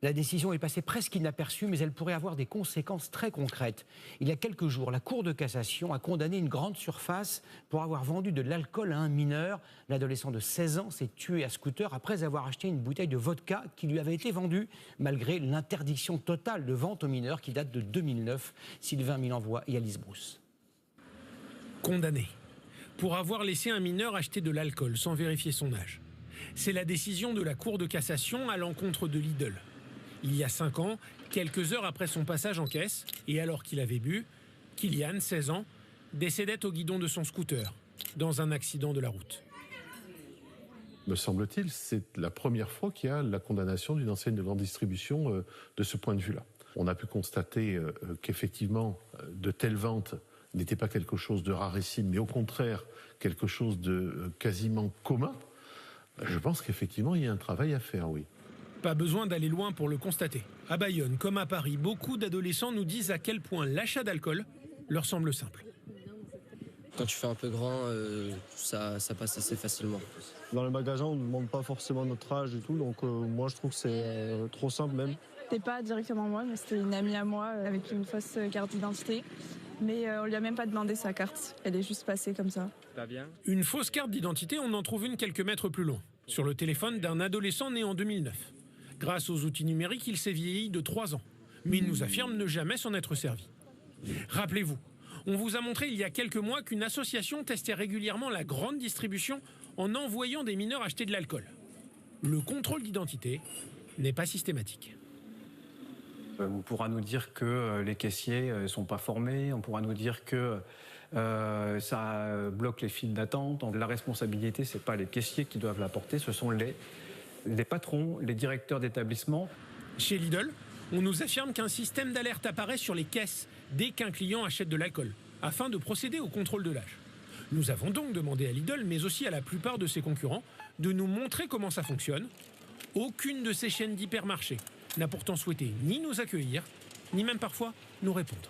La décision est passée presque inaperçue, mais elle pourrait avoir des conséquences très concrètes. Il y a quelques jours, la Cour de cassation a condamné une grande surface pour avoir vendu de l'alcool à un mineur. L'adolescent de 16 ans s'est tué à scooter après avoir acheté une bouteille de vodka qui lui avait été vendue, malgré l'interdiction totale de vente aux mineurs qui date de 2009. Sylvain Milenvois et Alice Brousse. Condamné pour avoir laissé un mineur acheter de l'alcool sans vérifier son âge. C'est la décision de la Cour de cassation à l'encontre de Lidl. Il y a 5 ans, quelques heures après son passage en caisse, et alors qu'il avait bu, Kylian, 16 ans, décédait au guidon de son scooter, dans un accident de la route. Me semble-t-il, c'est la première fois qu'il y a la condamnation d'une enseigne de grande distribution de ce point de vue-là. On a pu constater qu'effectivement, de telles ventes n'étaient pas quelque chose de rarissime, mais au contraire, quelque chose de quasiment commun. Je pense qu'effectivement, il y a un travail à faire, oui. Pas besoin d'aller loin pour le constater. À Bayonne, comme à Paris, beaucoup d'adolescents nous disent à quel point l'achat d'alcool leur semble simple. Quand tu fais un peu grand, ça passe assez facilement. Dans le magasin, on ne demande pas forcément notre âge et tout, donc moi je trouve que c'est trop simple même. C'était pas directement moi, mais c'était une amie à moi avec une fausse carte d'identité. Mais on lui a même pas demandé sa carte, elle est juste passée comme ça. Pas bien. Une fausse carte d'identité, on en trouve une quelques mètres plus loin, sur le téléphone d'un adolescent né en 2009. Grâce aux outils numériques, il s'est vieilli de 3 ans. Mais il nous affirme ne jamais s'en être servi. Rappelez-vous, on vous a montré il y a quelques mois qu'une association testait régulièrement la grande distribution en envoyant des mineurs acheter de l'alcool. Le contrôle d'identité n'est pas systématique. On pourra nous dire que les caissiers ne sont pas formés, on pourra nous dire que ça bloque les files d'attente. Donc la responsabilité, ce n'est pas les caissiers qui doivent la porter, ce sont les patrons, les directeurs d'établissement. Chez Lidl, on nous affirme qu'un système d'alerte apparaît sur les caisses dès qu'un client achète de l'alcool, afin de procéder au contrôle de l'âge. Nous avons donc demandé à Lidl, mais aussi à la plupart de ses concurrents, de nous montrer comment ça fonctionne. Aucune de ces chaînes d'hypermarchés n'a pourtant souhaité ni nous accueillir, ni même parfois nous répondre.